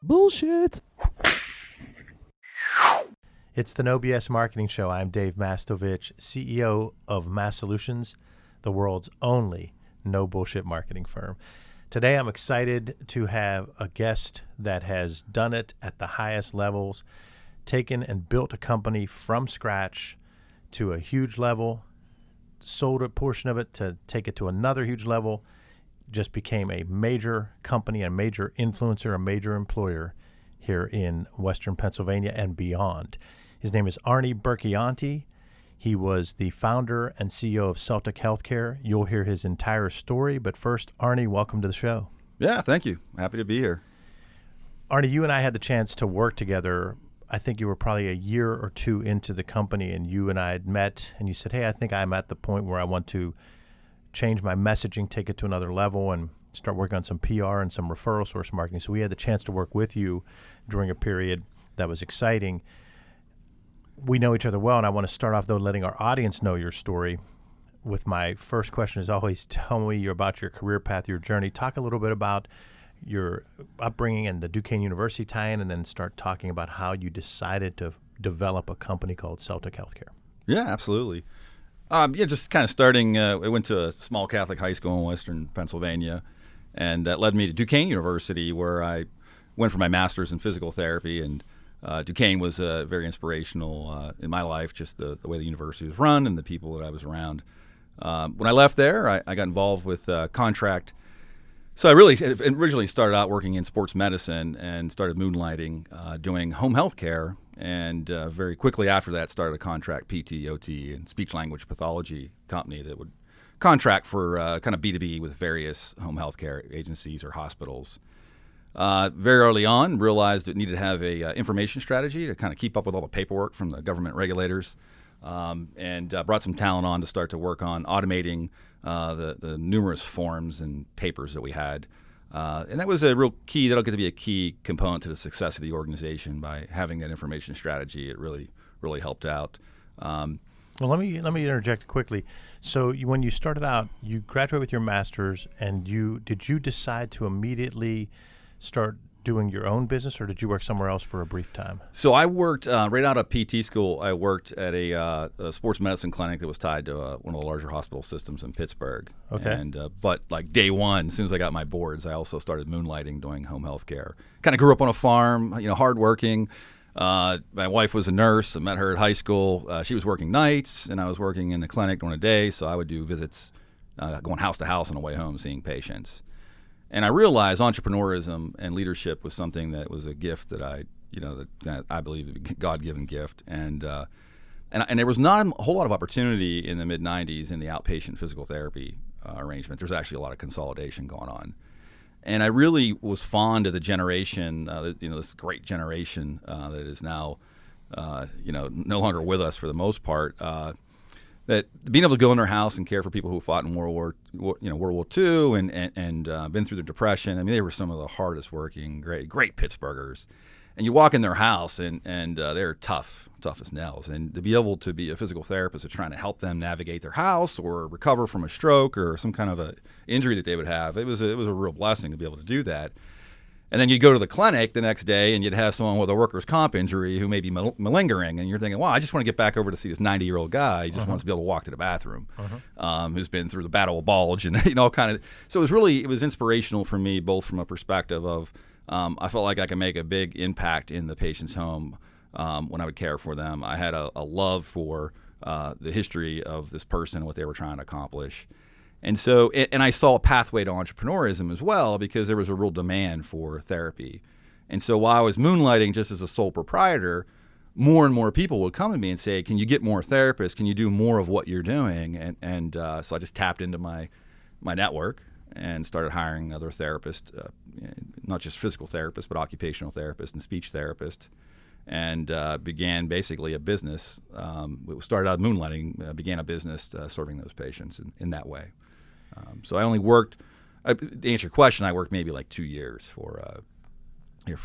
Bullshit. It's the No BS Marketing Show. I'm Dave Mastovich, CEO of Massolutions, the world's only no bullshit marketing firm. Today, I'm excited to have a guest that has done it at the highest levels, taken and built a company from scratch to a huge level, sold a portion of it to take it to another huge level, just became a major company, a major influencer, a major employer here in Western Pennsylvania and beyond. His name is Arnie Burchianti. He was the founder and CEO of Celtic Healthcare. You'll hear his entire story, but first, Arnie, welcome to the show. Yeah, thank you. Happy to be here. Arnie, you and I had the chance to work together. I think you were probably a year or two into the company, and you and I had met, and you said, hey, I think I'm at the point where I want to change my messaging, take it to another level, and start working on some PR and some referral source marketing. So we had the chance to work with you during a period that was exciting. We know each other well, and I want to start off, though, letting our audience know your story. With my first question is always, tell me about your career path, your journey. Talk a little bit about your upbringing and the Duquesne University tie-in, and then start talking about how you decided to develop a company called Celtic Healthcare. Yeah, absolutely. Just kind of starting, I went to a small Catholic high school in Western Pennsylvania, and that led me to Duquesne University, where I went for my master's in physical therapy. And Duquesne was very inspirational in my life, just the way the university was run and the people that I was around. When I left there, I got involved with contract. So I really originally started out working in sports medicine and started moonlighting, doing home health care. And very quickly after that, started a contract PT, OT, and speech-language pathology company that would contract for kind of B2B with various home health care agencies or hospitals. Very early on, realized it needed to have a information strategy to kind of keep up with all the paperwork from the government regulators, and brought some talent on to start to work on automating the numerous forms and papers that we had. And that was a real key. That'll get to be a key component to the success of the organization by having that information strategy. It really, really helped out. Well, let me interject quickly. So when you started out, you graduated with your master's, and did you decide to immediately start doing your own business, or did you work somewhere else for a brief time? So I worked right out of PT school. I worked at a sports medicine clinic that was tied to one of the larger hospital systems in Pittsburgh. Okay. And but like day one, as soon as I got my boards, I also started moonlighting, doing home health care. Kind of grew up on a farm, hardworking. My wife was a nurse. I met her at high school. She was working nights, and I was working in the clinic during the day. So I would do visits, going house to house on the way home, seeing patients. And I realized entrepreneurism and leadership was something that was a gift that I believe a God-given gift. And there was not a whole lot of opportunity in the mid-'90s in the outpatient physical therapy arrangement. There's actually a lot of consolidation going on. And I really was fond of the generation, this great generation that is now, no longer with us for the most part. That being able to go in their house and care for people who fought in World War II and been through the Depression. I mean, they were some of the hardest working, great Pittsburghers. And you walk in their house and they're tough as nails. And to be able to be a physical therapist that's trying to help them navigate their house or recover from a stroke or some kind of a injury that they would have, it was a real blessing to be able to do that. And then you'd go to the clinic the next day and you'd have someone with a workers' comp injury who may be malingering. And you're thinking, wow, I just want to get back over to see this 90-year-old guy. He just wants to be able to walk to the bathroom, who's been through the Battle of Bulge and kind of. So it was inspirational for me, both from a perspective of I felt like I could make a big impact in the patient's home when I would care for them. I had a love for the history of this person and what they were trying to accomplish. And so, and I saw a pathway to entrepreneurism as well because there was a real demand for therapy. And so while I was moonlighting just as a sole proprietor, more and more people would come to me and say, can you get more therapists? Can you do more of what you're doing? And so I just tapped into my network and started hiring other therapists, not just physical therapists, but occupational therapists and speech therapists, and began basically a business. We started out moonlighting, began a business serving those patients in that way. So I only worked, to answer your question, I worked maybe like 2 years for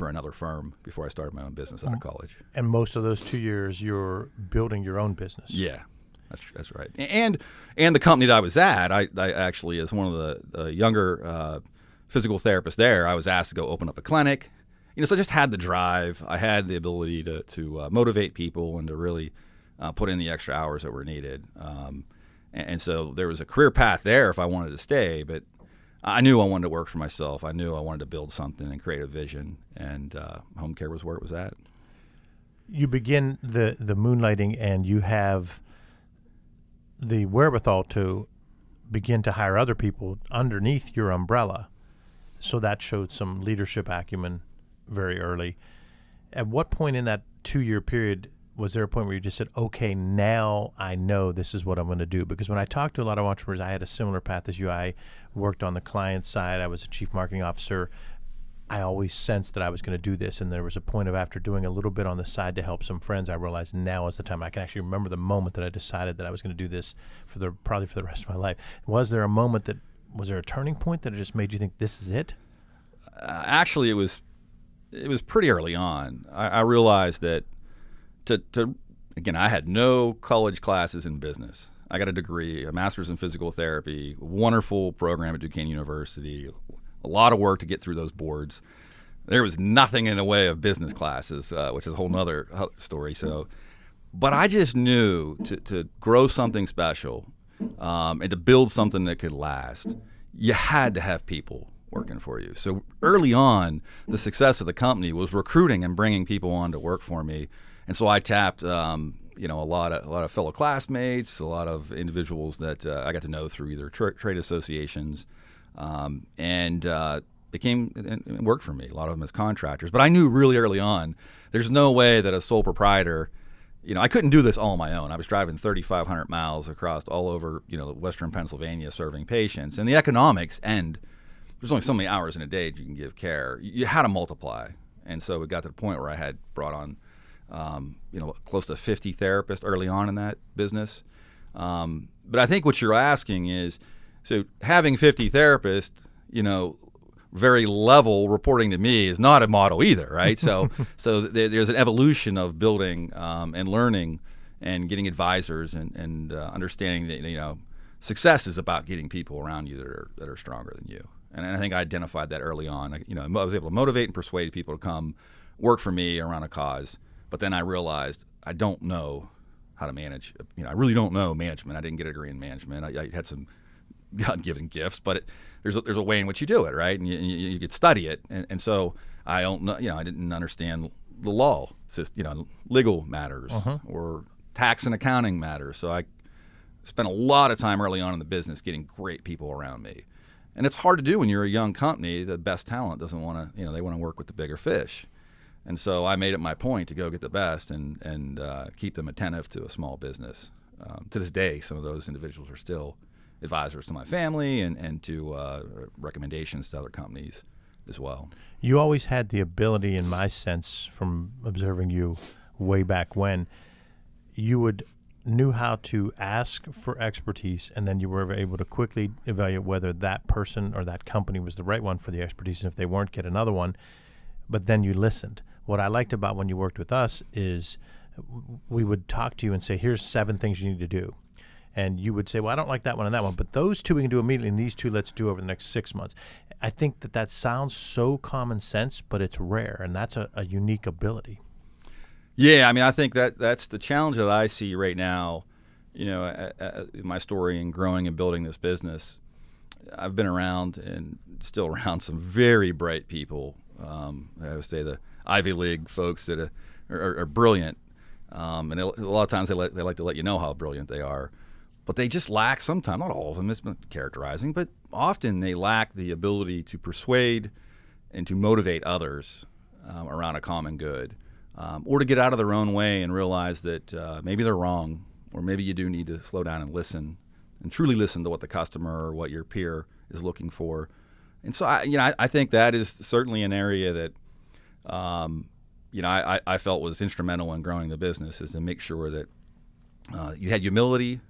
another firm before I started my own business out of college. And most of those 2 years, you're building your own business. Yeah, that's right. And the company that I was at, I actually, as one of the younger physical therapists there, I was asked to go open up a clinic. so I just had the drive. I had the ability to motivate people and to really put in the extra hours that were needed. And so there was a career path there if I wanted to stay, but I knew I wanted to work for myself. I knew I wanted to build something and create a vision, and home care was where it was at. You begin the moonlighting, and you have the wherewithal to begin to hire other people underneath your umbrella. So that showed some leadership acumen very early. At what point in that 2-year period was there a point where you just said, okay, now I know this is what I'm going to do? Because when I talked to a lot of entrepreneurs, I had a similar path as you. I worked on the client side. I was a chief marketing officer. I always sensed that I was going to do this. And there was a point of, after doing a little bit on the side to help some friends, I realized now is the time. I can actually remember the moment that I decided that I was going to do this probably for the rest of my life. Was there a turning point that it just made you think this is it? Actually, it was pretty early on. I realized that again, I had no college classes in business. I got a degree, a master's in physical therapy, wonderful program at Duquesne University, a lot of work to get through those boards. There was nothing in the way of business classes, which is a whole nother story. So, but I just knew to grow something special and to build something that could last, you had to have people working for you. So early on, the success of the company was recruiting and bringing people on to work for me. And so I tapped, a lot of fellow classmates, a lot of individuals that I got to know through either trade associations, and worked for me. A lot of them as contractors. But I knew really early on, there's no way that a sole proprietor, I couldn't do this all on my own. I was driving 3,500 miles across all over, Western Pennsylvania, serving patients, and the economics end. There's only so many hours in a day that you can give care. You had to multiply, and so it got to the point where I had brought on close to 50 therapists early on in that business. But I think what you're asking is, so having 50 therapists, very level reporting to me is not a model either, right? So there's an evolution of building and learning and getting advisors and understanding that, success is about getting people around you that are stronger than you. And I think I identified that early on. I was able to motivate and persuade people to come work for me around a cause. But then I realized I don't know how to manage. I really don't know management. I didn't get a degree in management. I had some God-given gifts, but there's a way in which you do it, right? And you could study it. And so I don't know. I didn't understand the law, legal matters or tax and accounting matters. So I spent a lot of time early on in the business getting great people around me. And it's hard to do when you're a young company. The best talent doesn't want to, they want to work with the bigger fish. And so I made it my point to go get the best and keep them attentive to a small business. To this day, some of those individuals are still advisors to my family and to recommendations to other companies as well. You always had the ability, in my sense, from observing you way back when, you knew how to ask for expertise, and then you were able to quickly evaluate whether that person or that company was the right one for the expertise, and if they weren't, get another one. But then you listened. What I liked about when you worked with us is we would talk to you and say, here's 7 things you need to do. And you would say, well, I don't like that one and that one, but those 2 we can do immediately, and these 2 let's do over the next 6 months. I think that sounds so common sense, but it's rare, and that's a unique ability. Yeah, I think that's the challenge that I see right now, in my story in growing and building this business. I've been around and still around some very bright people. I would say the Ivy League folks that are brilliant, and a lot of times they like to let you know how brilliant they are, but they just lack sometimes, not all of them, it's not characterizing, but often they lack the ability to persuade and to motivate others around a common good, or to get out of their own way and realize that maybe they're wrong, or maybe you do need to slow down and listen and truly listen to what the customer or what your peer is looking for. And so I think that is certainly an area that I felt was instrumental in growing the business, is to make sure that you had humility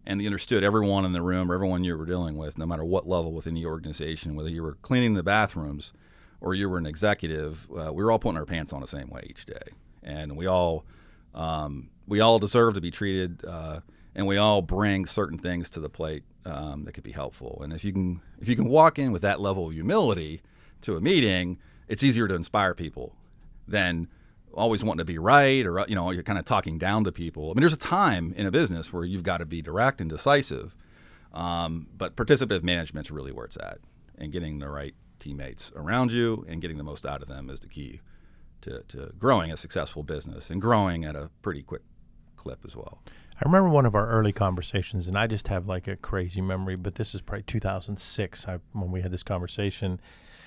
and you understood everyone in the room or everyone you were dealing with, no matter what level within the organization, whether you were cleaning the bathrooms or you were an executive, we were all putting our pants on the same way each day. And we all deserve to be treated, and we all bring certain things to the plate that could be helpful. And if you can walk in with that level of humility to a meeting, it's easier to inspire people than always wanting to be right, or you're kind of talking down to people. I mean, there's a time in a business where you've got to be direct and decisive, but participative management's really where it's at, and getting the right teammates around you and getting the most out of them is the key to growing a successful business and growing at a pretty quick clip as well. I remember one of our early conversations, and I just have like a crazy memory, but this is probably 2006 when we had this conversation.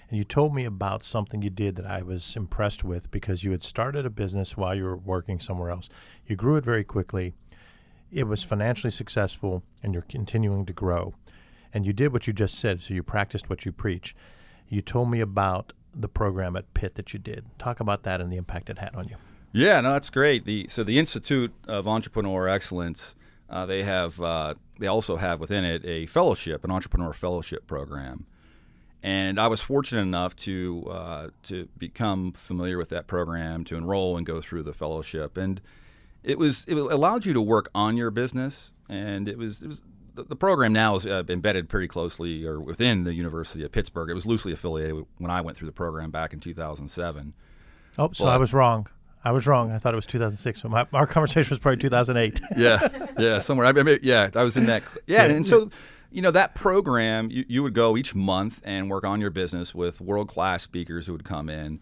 And you told me about something you did that I was impressed with, because you had started a business while you were working somewhere else. You grew it very quickly. It was financially successful, and you're continuing to grow. And you did what you just said, so you practiced what you preach. You told me about the program at Pitt that you did. Talk about that and the impact it had on you. Yeah, no, that's great. So the Institute of Entrepreneurial Excellence, they also have within it a fellowship, an entrepreneur fellowship program. And I was fortunate enough to become familiar with that program, to enroll and go through the fellowship. And it allowed you to work on your business. And the program now is embedded pretty closely or within the University of Pittsburgh. It was loosely affiliated when I went through the program back in 2007. Oh, so I was wrong. I thought it was 2006. So our conversation was probably 2008. Yeah, somewhere. I was in that. Yeah, and so, that program, you would go each month and work on your business with world-class speakers who would come in,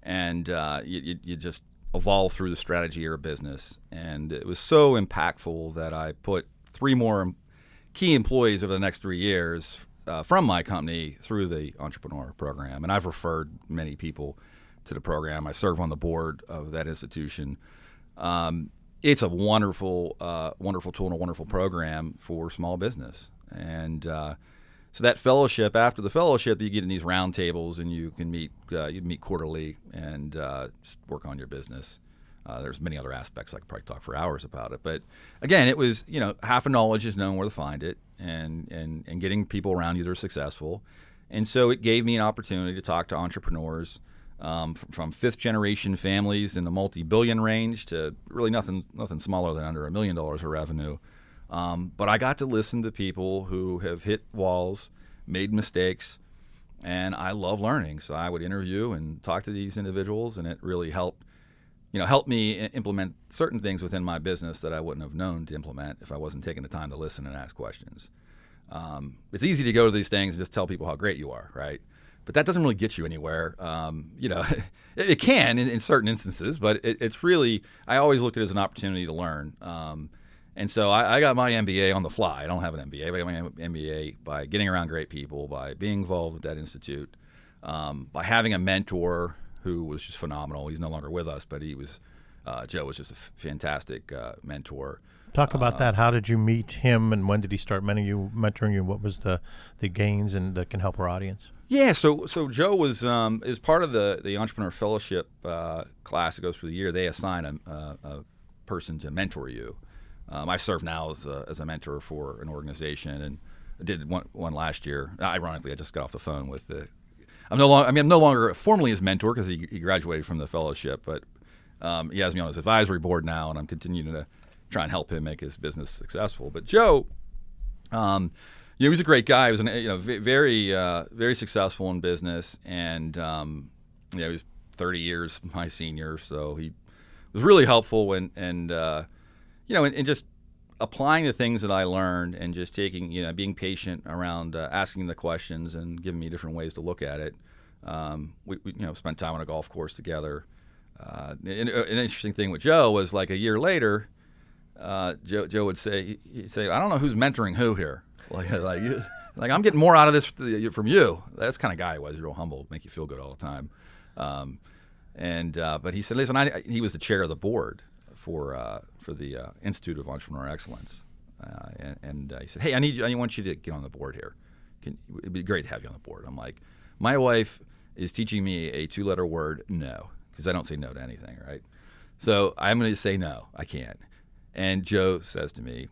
and you just evolve through the strategy of your business. And it was so impactful that I put 3 more key employees over the next 3 years from my company through the entrepreneur program. And I've referred many people to the program. I serve on the board of that institution. It's a wonderful tool and a wonderful program for small business. And so that fellowship, after the fellowship, you get in these round tables and you can meet quarterly and just work on your business. There's many other aspects I could probably talk for hours about it. But again, it was, half of knowledge is knowing where to find it and getting people around you that are successful. And so it gave me an opportunity to talk to entrepreneurs from fifth-generation families in the multi-billion range to really nothing smaller than under $1 million of revenue. But I got to listen to people who have hit walls, made mistakes, and I love learning. So I would interview and talk to these individuals, and it really helped me implement certain things within my business that I wouldn't have known to implement if I wasn't taking the time to listen and ask questions. It's easy to go to these things and just tell people how great you are, right? But that doesn't really get you anywhere. It can in certain instances, but it's really, I always looked at it as an opportunity to learn. And so I got my MBA on the fly. I don't have an MBA, but I got my MBA by getting around great people, by being involved with that institute, by having a mentor who was just phenomenal. He's no longer with us, but Joe was just a fantastic mentor. Talk about that. How did you meet him, and when did he start mentoring you? What was the gains, and that can help our audience? Yeah, so Joe was is part of the Entrepreneur Fellowship class that goes through the year. They assign a person to mentor you. I serve now as a mentor for an organization, and I did one last year. Ironically, I just got off the phone with I'm no longer formally his mentor because he graduated from the fellowship, but he has me on his advisory board now, and I'm continuing to try and help him make his business successful. But Joe, he was a great guy. He was very successful in business, and he was 30 years my senior, so he was really helpful and just applying the things that I learned and just taking, being patient around asking the questions and giving me different ways to look at it. We spent time on a golf course together. An interesting thing with Joe was like a year later, Joe would say, I don't know who's mentoring who here. Like I'm getting more out of this from you. That's the kind of guy he was, real humble, make you feel good all the time. But he said, listen, he was the chair of the board for the Institute of Entrepreneurial Excellence, and he said, hey, I want you to get on the board here. It'd be great to have you on the board. I'm like, my wife is teaching me a 2-letter word, no, because I don't say no to anything, right? So I'm going to say no, I can't. And Joe says to me,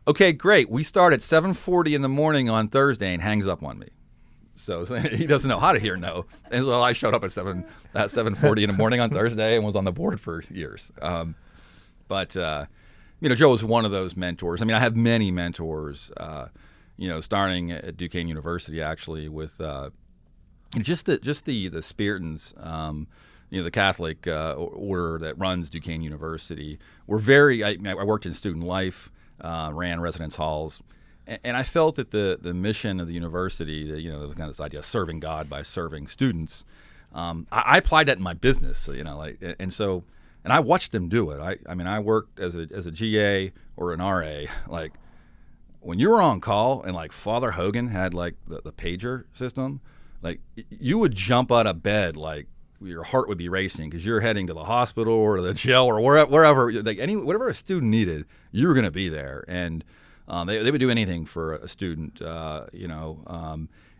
okay, great. We start at 7:40 in the morning on Thursday, and hangs up on me. So he doesn't know how to hear no. And so I showed up at 7:40 in the morning on Thursday and was on the board for years. But Joe was one of those mentors. I have many mentors, starting at Duquesne University, actually, with just the Spiritans, the Catholic order that runs Duquesne University, were very. I worked in student life, ran residence halls, and I felt that the mission of the university, kind of this idea of serving God by serving students. I applied that in my business, and I watched them do it. I worked as a GA or an RA, like. When you were on call and like Father Hogan had like the pager system, like you would jump out of bed, like your heart would be racing because you're heading to the hospital or the jail or wherever, like whatever a student needed, you were going to be there. And they would do anything for a student,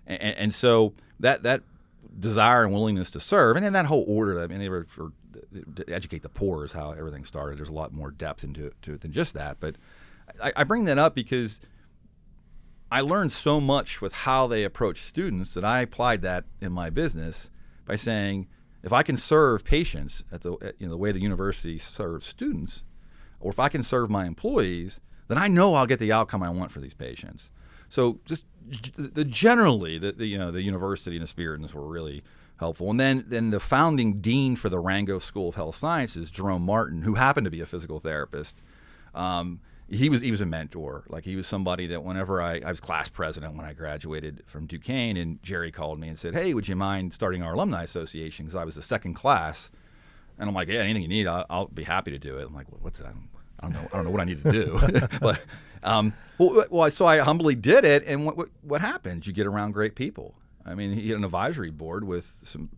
and so that desire and willingness to serve, and then that whole order. They were to educate the poor is how everything started. There's a lot more depth into it than just that, but I bring that up because I learned so much with how they approach students that I applied that in my business by saying, if I can serve patients the way the university serves students, or if I can serve my employees, then I know I'll get the outcome I want for these patients. So just generally, the university and the Spiritans were really helpful. And then the founding dean for the Rango School of Health Sciences, Jerome Martin, who happened to be a physical therapist, he was a mentor. Like he was somebody that whenever I was class president when I graduated from Duquesne, and Jerry called me and said, "Hey, would you mind starting our alumni association?" Because I was the second class, and I'm like, "Yeah, anything you need, I'll be happy to do it." I'm like, "What's that?" I don't know what I need to do. But so I humbly did it, and what happened? You get around great people. I mean, he had an advisory board with some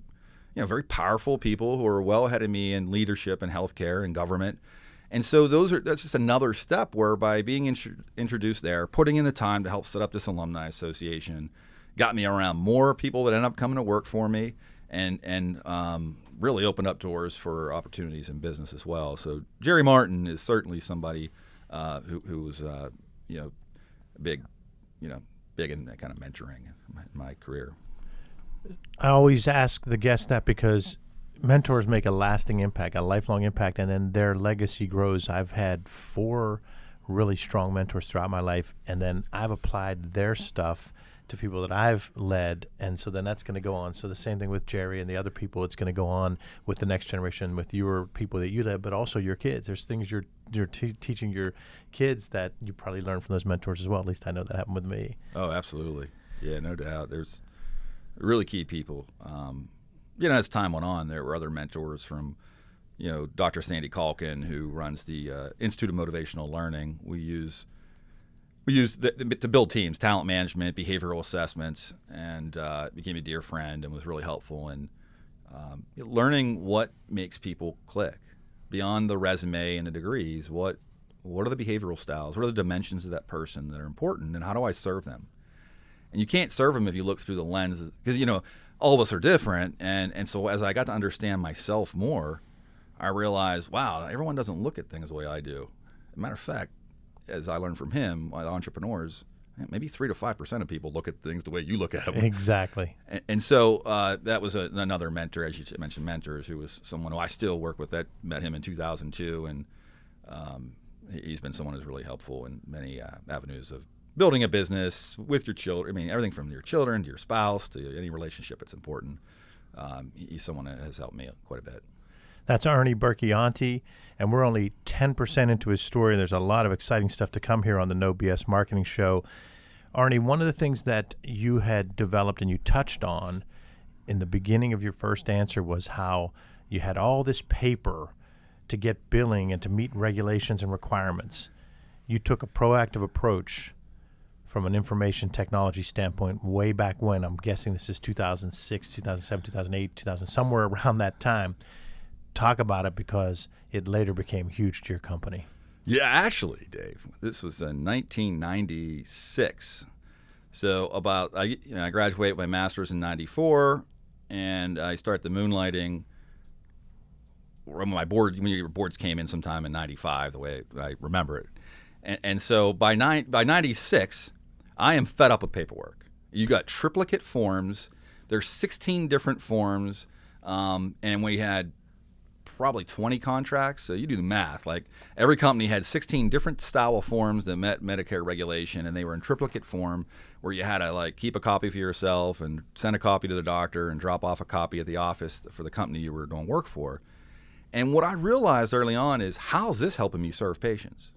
very powerful people who are well ahead of me in leadership and healthcare and government. And so that's just another step where by being introduced there, putting in the time to help set up this alumni association, got me around more people that ended up coming to work for me, and really opened up doors for opportunities in business as well. So Jerry Martin is certainly somebody who was big in that kind of mentoring in my career. I always ask the guests that because mentors make a lasting impact, a lifelong impact, and then their legacy grows. I've had 4 really strong mentors throughout my life, and then I've applied their stuff to people that I've led, and so then that's going to go on. So the same thing with Jerry and the other people, it's going to go on with the next generation, with your people that you led, but also your kids. There's things you're teaching your kids that you probably learn from those mentors as well. At least I know that happened with me. Oh, absolutely. Yeah, no doubt. There's really key people. As time went on, there were other mentors from, Dr. Sandy Calkin, who runs the Institute of Motivational Learning. We use to build teams, talent management, behavioral assessments, and became a dear friend and was really helpful in learning what makes people click beyond the resume and the degrees. What are the behavioral styles? What are the dimensions of that person that are important, and how do I serve them? And you can't serve them if you look through the lens, because all of us are different, and so as I got to understand myself more, I realized, wow, everyone doesn't look at things the way I do. As a matter of fact, as I learned from him, entrepreneurs, maybe 3 to 5% of people look at things the way you look at them. Exactly. And so that was another mentor, as you mentioned, mentors, who was someone who I still work with. That met him in 2002, and he's been someone who's really helpful in many avenues of building a business with your children. I mean, everything from your children to your spouse to any relationship that's important. He's someone that has helped me quite a bit. That's Arnie Burchianti, and we're only 10% into his story. There's a lot of exciting stuff to come here on the No BS Marketing Show. Arnie, one of the things that you had developed and you touched on in the beginning of your first answer was how you had all this paper to get billing and to meet regulations and requirements. You took a proactive approach from an information technology standpoint way back when. I'm guessing this is 2006, 2007, 2008, 2000, somewhere around that time. Talk about it, because it later became huge to your company. Yeah, actually, Dave, this was in 1996. So I graduated my master's in 94, and I started the moonlighting. When your boards came in sometime in 95, the way I remember it. And so by 96, I am fed up with paperwork. You got triplicate forms. There's 16 different forms, and we had probably 20 contracts. So you do the math. Like every company had 16 different style of forms that met Medicare regulation, and they were in triplicate form, where you had to like keep a copy for yourself and send a copy to the doctor and drop off a copy at the office for the company you were doing work for. And what I realized early on is, how's this helping me serve patients?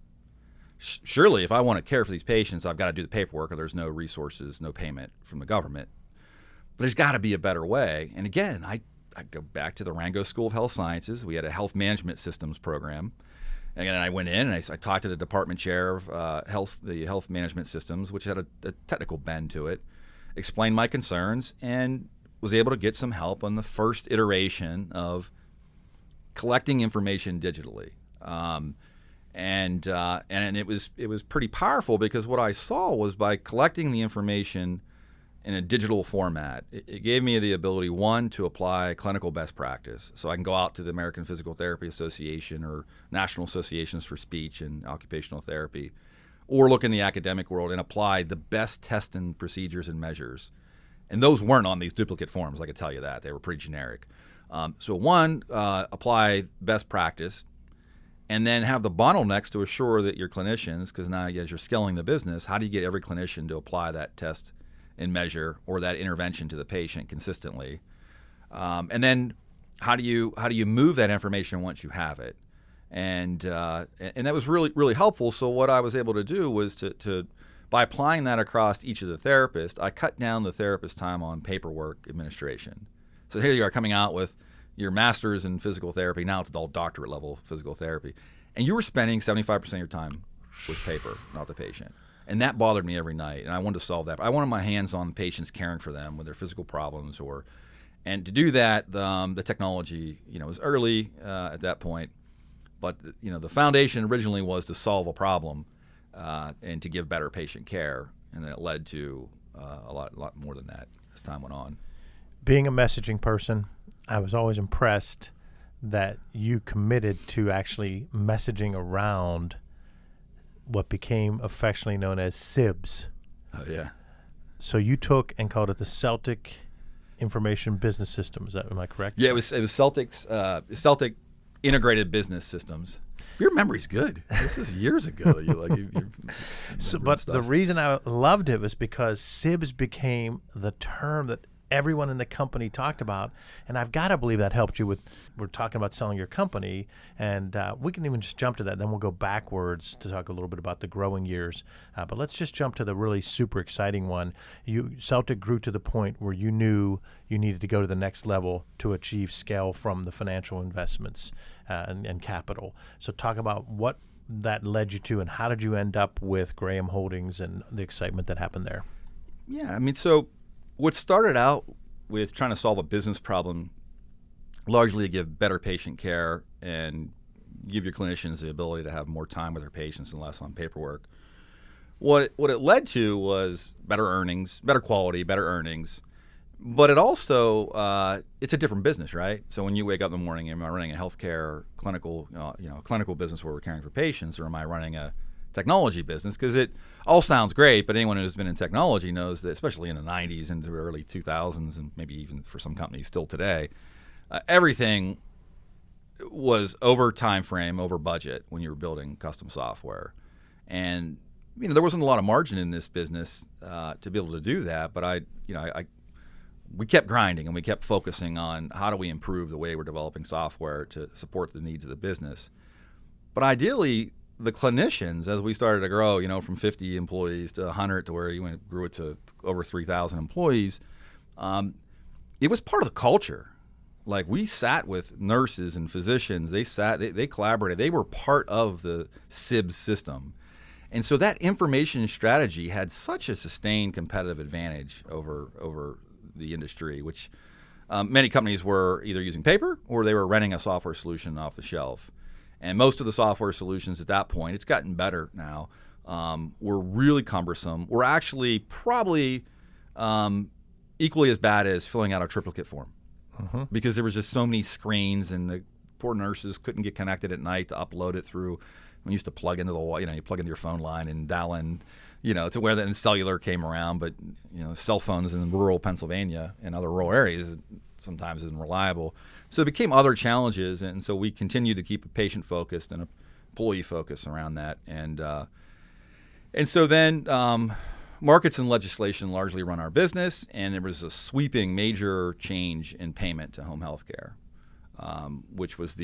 Surely, if I want to care for these patients, I've got to do the paperwork, or there's no resources, no payment from the government. But there's got to be a better way. And again, I go back to the Rango School of Health Sciences. We had a health management systems program. And I went in and I talked to the department chair of the health management systems, which had a technical bend to it, explained my concerns, and was able to get some help on the first iteration of collecting information digitally. And it was pretty powerful, because what I saw was, by collecting the information in a digital format, it gave me the ability, one, to apply clinical best practice. So I can go out to the American Physical Therapy Association or National Associations for Speech and Occupational Therapy, or look in the academic world and apply the best tests and procedures and measures. And those weren't on these duplicate forms, I can tell you that. They were pretty generic. So one, apply best practice, and then have the bottlenecks to assure that your clinicians, because now as you're scaling the business, how do you get every clinician to apply that test and measure or that intervention to the patient consistently? And then how do you move that information once you have it? And that was really, really helpful. So what I was able to do was to by applying that across each of the therapists, I cut down the therapist time on paperwork administration. So here you are coming out with your master's in physical therapy. Now it's all doctorate level physical therapy. And you were spending 75% of your time with paper, not the patient. And that bothered me every night, and I wanted to solve that. I wanted my hands on patients, caring for them with their physical problems, and to do that, the technology, was early at that point, but the foundation originally was to solve a problem and to give better patient care, and then it led to a lot more than that as time went on. Being a messaging person, I was always impressed that you committed to actually messaging around what became affectionately known as CIBS. Oh, yeah. So you took and called it the Celtic Information Business System. Am I correct? Yeah, it was Celtic Integrated Business Systems. Your memory's good. This was years ago. But the reason I loved it was because CIBS became the term that everyone in the company talked about, and I've got to believe that helped you with, we're talking about selling your company, and we can even just jump to that, then we'll go backwards to talk a little bit about the growing years, but let's just jump to the really super exciting one. Celtic grew to the point where you knew you needed to go to the next level to achieve scale from the financial investments and capital. So talk about what that led you to, and how did you end up with Graham Holdings and the excitement that happened there? Yeah, so what started out with trying to solve a business problem, largely to give better patient care and give your clinicians the ability to have more time with their patients and less on paperwork. What it led to was better earnings, better quality, better earnings. But it also, it's a different business, right? So when you wake up in the morning, am I running a healthcare clinical, clinical business where we're caring for patients, or am I running a technology business? Because it all sounds great, but anyone who's been in technology knows that, especially in the 90s into the early 2000s, and maybe even for some companies still today, everything was over time frame, over budget when you were building custom software. And there wasn't a lot of margin in this business to be able to do that, but we kept grinding, and we kept focusing on how do we improve the way we're developing software to support the needs of the business. But ideally, the clinicians, as we started to grow, from 50 employees to 100 to where you grew it to over 3,000 employees, it was part of the culture. Like, we sat with nurses and physicians. They collaborated. They were part of the CIBS system. And so that information strategy had such a sustained competitive advantage over the industry, which many companies were either using paper or they were renting a software solution off the shelf. And most of the software solutions at that point, it's gotten better now, were really cumbersome. Were actually probably equally as bad as filling out a triplicate form, because there was just so many screens, and the poor nurses couldn't get connected at night to upload it through. We used to plug into the wall, you plug into your phone line and dial in, to where then cellular came around. But cell phones in rural Pennsylvania and other rural areas, sometimes isn't reliable. So it became other challenges, and so we continued to keep a patient focused and employee focused around that. And so then markets and legislation largely run our business, and there was a sweeping major change in payment to home health care, which was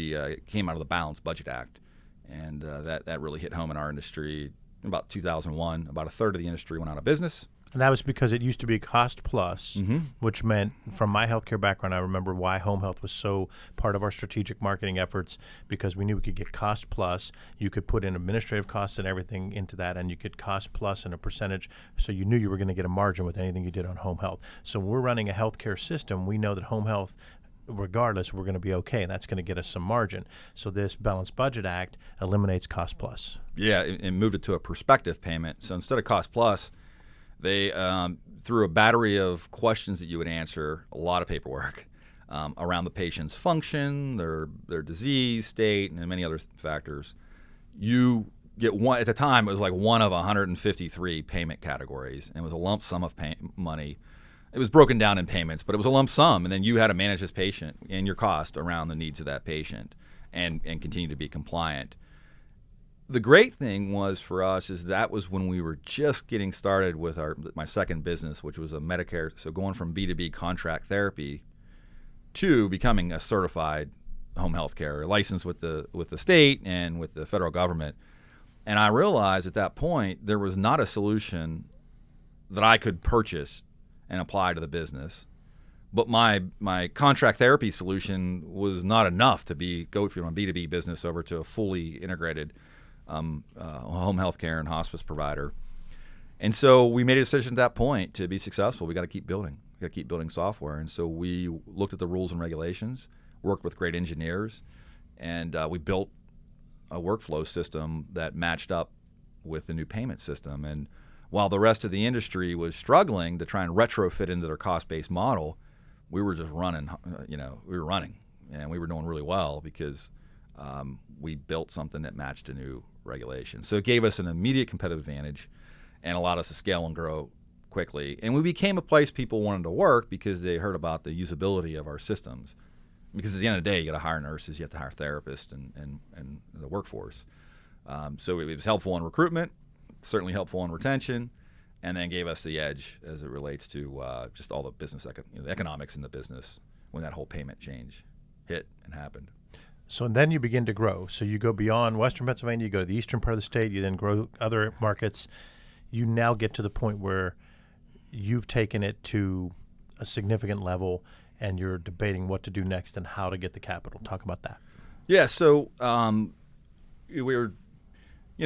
came out of the Balanced Budget Act. And that really hit home in our industry in about 2001. About a third of the industry went out of business. And that was because it used to be cost plus, which meant, from my healthcare background, I remember why home health was so part of our strategic marketing efforts, because we knew we could get cost plus. You could put in administrative costs and everything into that, and you could cost plus in a percentage, so you knew you were going to get a margin with anything you did on home health. So when we're running a healthcare system, we know that home health, regardless, we're going to be okay, and that's going to get us some margin. So this Balanced Budget Act eliminates cost plus. Yeah, and moved it to a prospective payment. So instead of cost plus, they, through a battery of questions that you would answer, a lot of paperwork around the patient's function, their disease state, and many other factors, you get one. At the time, it was like one of 153 payment categories, and it was a lump sum of money. It was broken down in payments, but it was a lump sum, and then you had to manage this patient and your cost around the needs of that patient and continue to be compliant. The great thing was for us is that was when we were just getting started with my second business, which was a Medicare. So going from B2B contract therapy to becoming a certified home health care, licensed with the state and with the federal government. And I realized at that point there was not a solution that I could purchase and apply to the business, but my contract therapy solution was not enough to go from a B2B business over to a fully integrated home health care and hospice provider. And so we made a decision at that point to be successful. We got to keep building. We got to keep building software. And so we looked at the rules and regulations, worked with great engineers, and we built a workflow system that matched up with the new payment system. And while the rest of the industry was struggling to try and retrofit into their cost-based model, we were just running, and we were doing really well because we built something that matched a new regulation. So it gave us an immediate competitive advantage and allowed us to scale and grow quickly. And we became a place people wanted to work because they heard about the usability of our systems. Because at the end of the day, you got to hire nurses, you have to hire therapists and the workforce. So it was helpful in recruitment, certainly helpful in retention, and then gave us the edge as it relates to just all the business, the economics in the business when that whole payment change hit and happened. So then you begin to grow. So you go beyond Western Pennsylvania, you go to the eastern part of the state, you then grow other markets. You now get to the point where you've taken it to a significant level and you're debating what to do next and how to get the capital. Talk about that. Yeah, so we were,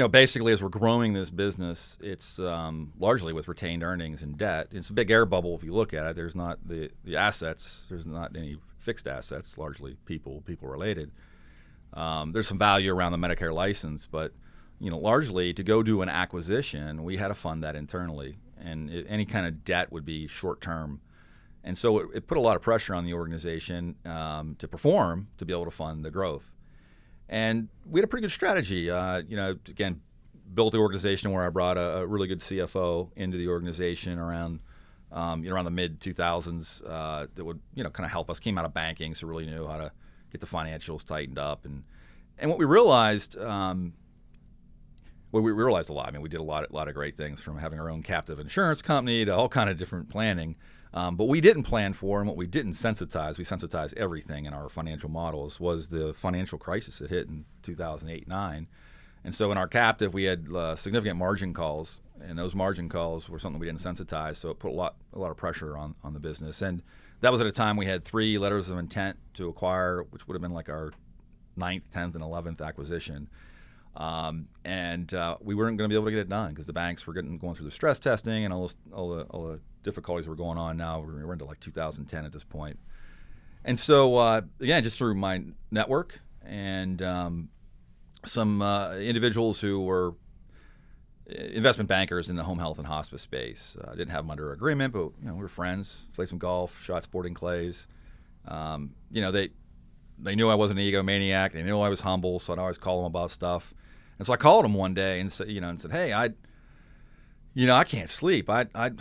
basically as we're growing this business, it's largely with retained earnings and debt. It's a big air bubble if you look at it. There's not the assets. There's not any fixed assets, largely people related. There's some value around the Medicare license, but largely to go do an acquisition, we had to fund that internally, and any kind of debt would be short term. And so it put a lot of pressure on the organization to perform to be able to fund the growth. And we had a pretty good strategy. Again, built the organization where I brought a really good CFO into the organization around the mid 2000s that would kind of help us. Came out of banking, so really knew how to get the financials tightened up. And what we realized, we realized a lot. I mean, we did a lot of great things, from having our own captive insurance company to all kind of different planning. But we didn't plan for, and what we didn't sensitize, we sensitized everything in our financial models, was the financial crisis that hit in 2008-09. And so in our captive, we had significant margin calls, and those margin calls were something we didn't sensitize, so it put a lot of pressure on the business. And that was at a time we had 3 letters of intent to acquire, which would have been like our 9th, 10th, and 11th acquisition. And we weren't going to be able to get it done because the banks were going through the stress testing and all the difficulties were going on. Now we're into like 2010 at this point. And so again, just through my network and some individuals who were investment bankers in the home health and hospice space. I didn't have them under agreement, but we were friends. Played some golf, shot sporting clays. They knew I wasn't an egomaniac. They knew I was humble, so I'd always call them about stuff. And so I called them one day and said, hey, I can't sleep. I got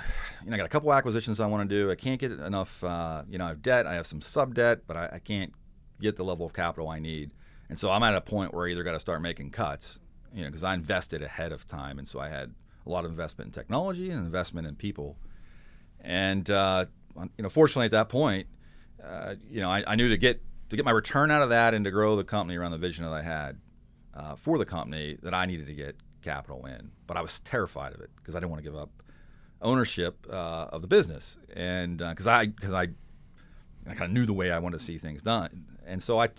a couple acquisitions I want to do. I can't get enough. I have debt. I have some sub debt, but I can't get the level of capital I need. And so I'm at a point where I either got to start making cuts, because I invested ahead of time, and so I had a lot of investment in technology and investment in people. And fortunately at that point, I knew to get my return out of that and to grow the company around the vision that I had for the company, that I needed to get capital in. But I was terrified of it because I didn't want to give up ownership of the business, and because I kind of knew the way I wanted to see things done. And so I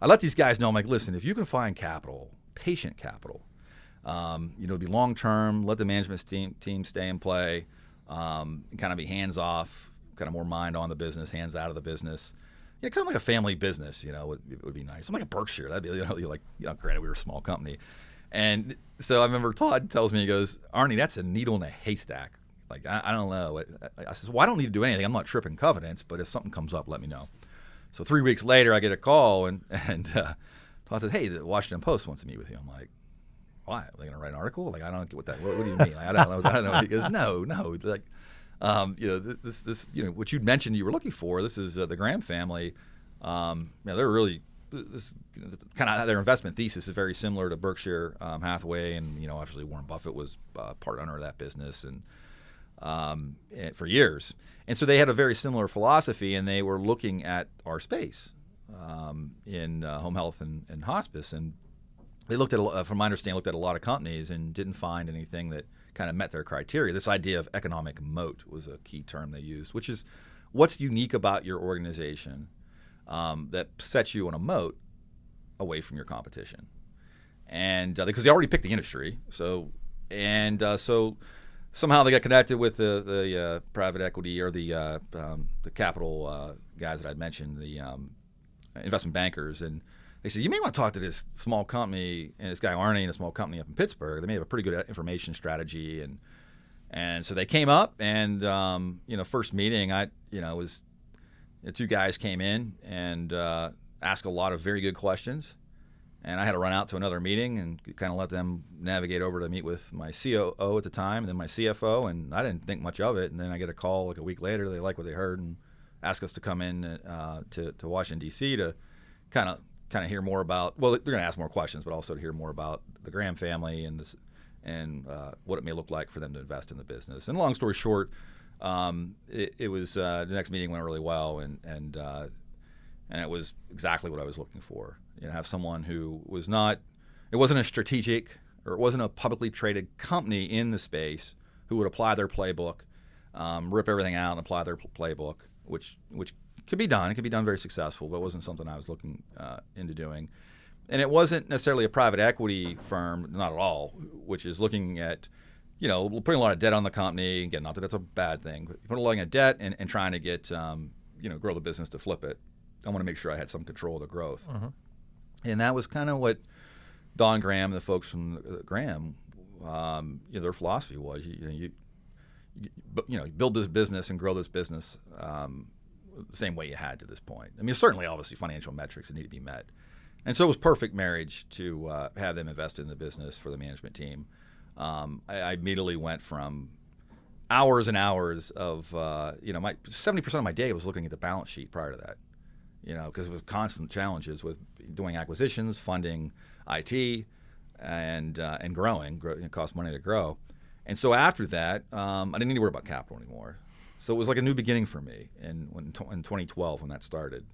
let these guys know, I'm like, listen, if you can find capital, patient capital, be long term, let the management team stay in play, kind of be hands off, kind of more mind on the business, hands out of the business. Kind of like a family business, would be nice. I'm like a Berkshire. That'd be, granted we were a small company. And so I remember Todd tells me, he goes, Arnie, that's a needle in a haystack. Like, I don't know. I says, well, I don't need to do anything. I'm not tripping covenants, but if something comes up, let me know. So 3 weeks later, I get a call, and Todd says, hey, the Washington Post wants to meet with you. I'm like, why? Are they going to write an article? Like, I don't get what that, what do you mean? Like, I don't know. He goes, no. Like, this, what you'd mentioned you were looking for, this is the Graham family. They're really, kind of their investment thesis is very similar to Berkshire Hathaway, and obviously Warren Buffett was part owner of that business and for years, and so they had a very similar philosophy, and they were looking at our space in home health and hospice, and they looked at, from my understanding, looked at a lot of companies and didn't find anything that kind of met their criteria. This idea of economic moat was a key term they used, which is what's unique about your organization that sets you on a moat away from your competition. And because they already picked the industry, so somehow they got connected with the private equity or the capital guys that I'd mentioned, the investment bankers, and they said, you may want to talk to this small company and this guy Arnie and a small company up in Pittsburgh. They may have a pretty good information strategy, and so they came up, and first meeting, was two guys came in and asked a lot of very good questions, and I had to run out to another meeting and kind of let them navigate over to meet with my COO at the time, and then my CFO, and I didn't think much of it, and then I get a call like a week later. They like what they heard and ask us to come in to Washington D.C. to kind of hear more about. Well, they're going to ask more questions, but also to hear more about the Graham family and this, and what it may look like for them to invest in the business. And long story short, it was the next meeting went really well, and it was exactly what I was looking for. Have someone who was not, it wasn't a strategic, or it wasn't a publicly traded company in the space who would apply their playbook, rip everything out and apply their playbook, which could be done. It could be done very successful, but it wasn't something I was looking into doing. And it wasn't necessarily a private equity firm, not at all, which is looking at, putting a lot of debt on the company. Again, not that that's a bad thing, but putting a lot of debt and trying to get, grow the business to flip it. I want to make sure I had some control of the growth. Uh-huh. And that was kind of what Don Graham, the folks from Graham, their philosophy was, you build this business and grow this business the same way you had to this point. I mean, certainly, obviously, financial metrics that need to be met. And so it was perfect marriage to have them invest in the business for the management team. I immediately went from hours and hours of, my 70% of my day was looking at the balance sheet prior to that, because it was constant challenges with doing acquisitions, funding IT, and growing. It cost money to grow. And so after that, I didn't need to worry about capital anymore. So it was like a new beginning for me in 2012 when that started.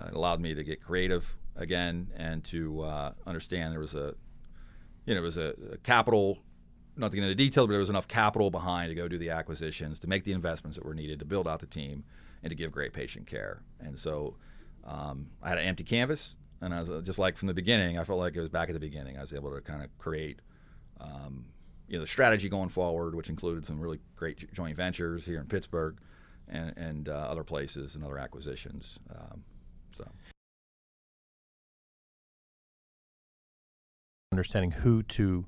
It allowed me to get creative again and to understand there was a capital, not to get into detail, but there was enough capital behind to go do the acquisitions, to make the investments that were needed, to build out the team, and to give great patient care. And so I had an empty canvas, and I was just like from the beginning, I felt like it was back at the beginning. I was able to kind of create the strategy going forward, which included some really great joint ventures here in Pittsburgh and other places and other acquisitions. Understanding who to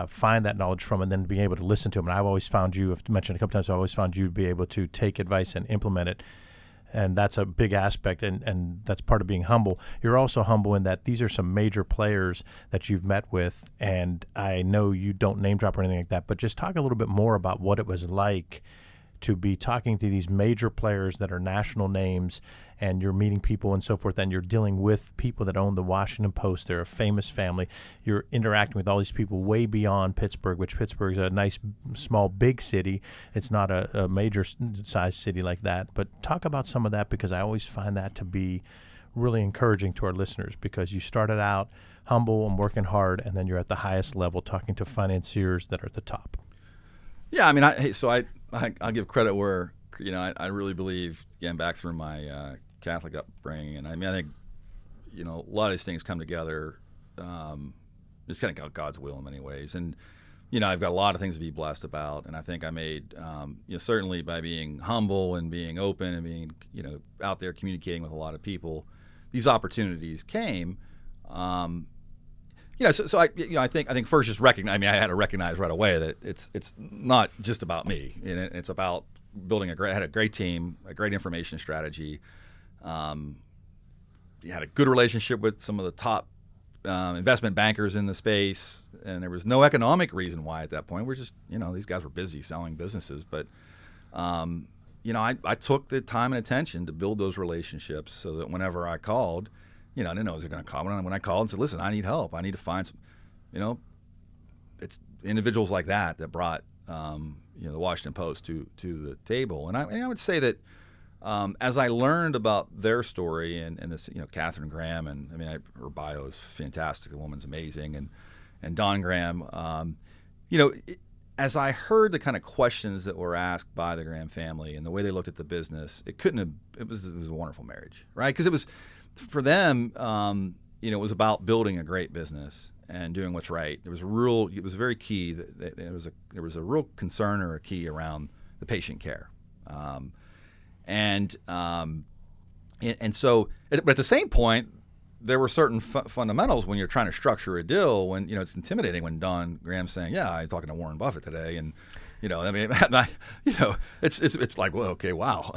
find that knowledge from, and then being able to listen to them. And I've always found you, I've mentioned a couple times, I've always found you to be able to take advice and implement it. And that's a big aspect, and that's part of being humble. You're also humble in that these are some major players that you've met with, and I know you don't name drop or anything like that, but just talk a little bit more about what it was like to be talking to these major players that are national names, and you're meeting people and so forth, and you're dealing with people that own the Washington Post. They're a famous family. You're interacting with all these people way beyond Pittsburgh, which Pittsburgh is a nice, small, big city. It's not a major size city like that. But talk about some of that, because I always find that to be really encouraging to our listeners, because you started out humble and working hard, and then you're at the highest level talking to financiers that are at the top. Yeah, I mean, I'll give credit where, I really believe, again, back through my Catholic upbringing, and I mean, I think, a lot of these things come together. It's kind of God's will in many ways, and I've got a lot of things to be blessed about, and I think I made, certainly by being humble and being open and being, out there communicating with a lot of people, these opportunities came. So I think first just recognize. I mean, I had to recognize right away that it's not just about me. It's about building had a great team, a great information strategy. You had a good relationship with some of the top investment bankers in the space, and there was no economic reason why at that point. We're just, these guys were busy selling businesses, but I took the time and attention to build those relationships so that whenever I called, I didn't know I was going to call. When I called and said, listen, I need help. I need to find some, it's individuals like that brought, the Washington Post to the table. And I would say that as I learned about their story and this, Katharine Graham, and I mean, her bio is fantastic. The woman's amazing. And Don Graham, as I heard the kind of questions that were asked by the Graham family and the way they looked at the business, it was a wonderful marriage, right? Because it was, for them, it was about building a great business and doing what's right. It was very key that there was a real concern or a key around the patient care, and so, but at the same point, there were certain fundamentals when you're trying to structure a deal. When it's intimidating when Don Graham's saying, "Yeah, I'm talking to Warren Buffett today," and I mean, it's like, well, okay, wow,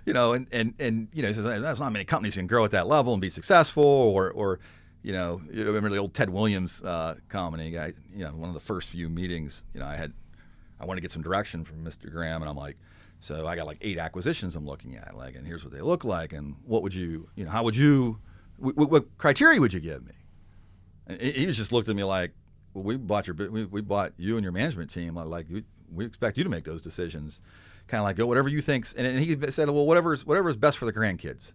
he says that's not many companies can grow at that level and be successful, or remember the old Ted Williams comedy guy. One of the first few meetings, I wanted to get some direction from Mr. Graham, and I'm like, so I got like 8 acquisitions I'm looking at, like, and here's what they look like, and what would you, how would you, what criteria would you give me? And he just looked at me like, well, we bought you and your management team, like we expect you to make those decisions, kind of like, go whatever you think's, and he said, well, whatever is best for the grandkids.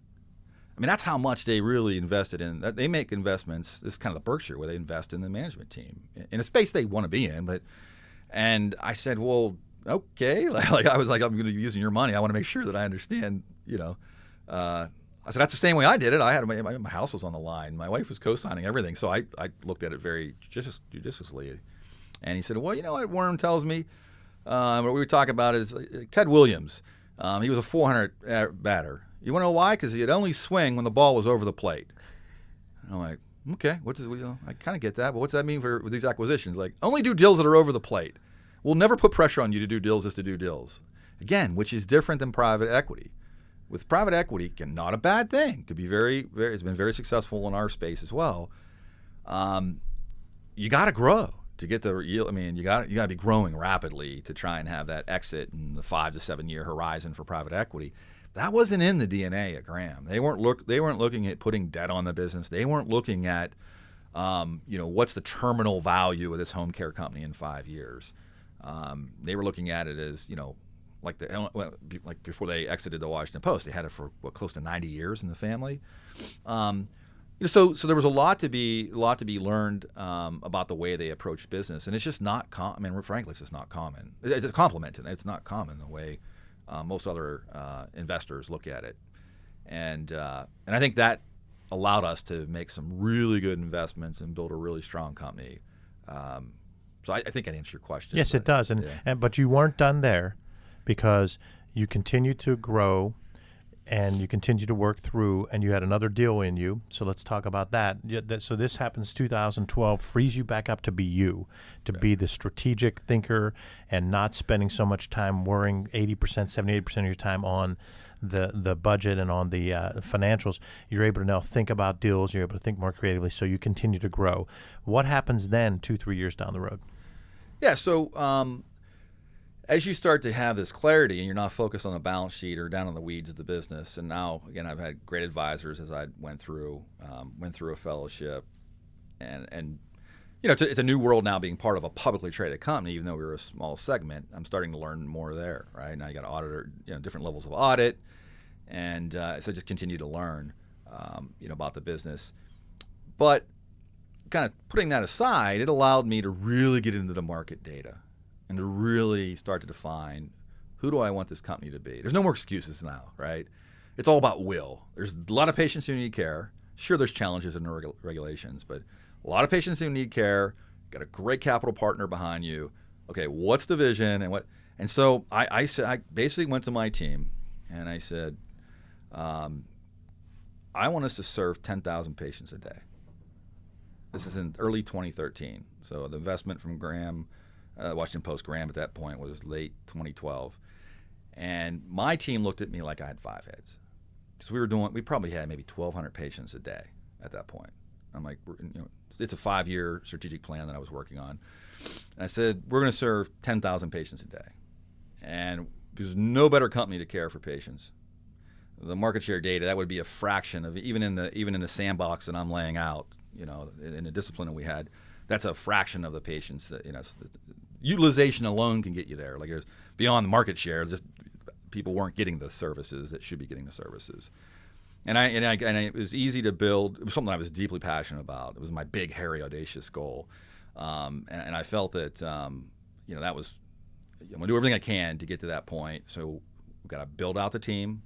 I mean, that's how much they really invested in. They make investments. This is kind of the Berkshire, where they invest in the management team in a space they want to be in. And I said, well, okay. Like I was like, I'm going to be using your money. I want to make sure that I understand. I said, that's the same way I did it. I had my house was on the line. My wife was co-signing everything. So I looked at it very judiciously. And he said, well, what Warren tells me, what we were talking about is Ted Williams. He was a 400 batter. You want to know why? Because he'd only swing when the ball was over the plate. And I'm like, okay, I kind of get that, but what's that mean for these acquisitions? Like, only do deals that are over the plate. We'll never put pressure on you to do deals just to do deals. Again, which is different than private equity. With private equity, not a bad thing. Could be very, very. It's been very successful in our space as well. You got to grow to get the yield. I mean, you got to be growing rapidly to try and have that exit in the 5 to 7 year horizon for private equity. That wasn't in the DNA at Graham. They weren't looking at putting debt on the business. They weren't looking at, what's the terminal value of this home care company in 5 years. They were looking at it as, like before they exited the Washington Post, they had it for close to 90 years in the family. So there was a lot to be learned about the way they approached business, and it's just not. Frankly, it's just not common. It's a compliment, and it's not common the way most other investors look at it, and I think that allowed us to make some really good investments and build a really strong company. So I think I answered your question. Yes, it does, but you weren't done there, because you continued to grow and you continued to work through, and you had another deal in you. So let's talk about that. So this happens 2012, frees you back up to be you, to be the strategic thinker and not spending so much time worrying 80%, 78% of your time on the budget and on the financials, you're able to now think about deals. You're able to think more creatively, so you continue to grow. What happens then 2-3 years down the road? Yeah, so as you start to have this clarity and you're not focused on the balance sheet or down in the weeds of the business, and now, again, I've had great advisors as I went through a fellowship, and you know, it's a new world now being part of a publicly traded company. Even though we were a small segment, I'm starting to learn more there. Right now, you got an auditor, you know, different levels of audit, and so I just continue to learn, you know, about the business. But kind of putting that aside, it allowed me to really get into the market data and to really start to define, who do I want this company to be? There's no more excuses now, right? It's all about will. There's a lot of patients who need care. Sure, there's challenges and regulations, but a lot of patients who need care, got a great capital partner behind you. Okay, what's the vision and what? And so I basically went to my team and I said, I want us to serve 10,000 patients a day. This is in early 2013. So the investment from Graham, Washington Post Graham at that point was late 2012. And my team looked at me like I had 5 heads. Because we probably had maybe 1,200 patients a day at that point. I'm like, you know, it's a 5-year strategic plan that I was working on. And I said, we're going to serve 10,000 patients a day. And there's no better company to care for patients. The market share data, that would be a fraction of, even in the sandbox that I'm laying out, you know, in the discipline that we had, that's a fraction of the patients that, you know, utilization alone can get you there. Like, there's beyond the market share, just people weren't getting the services that should be getting the services. And it was easy to build. It was something I was deeply passionate about. It was my big, hairy, audacious goal. And I felt that, you know, that was, I'm going to do everything I can to get to that point. So we've got to build out the team.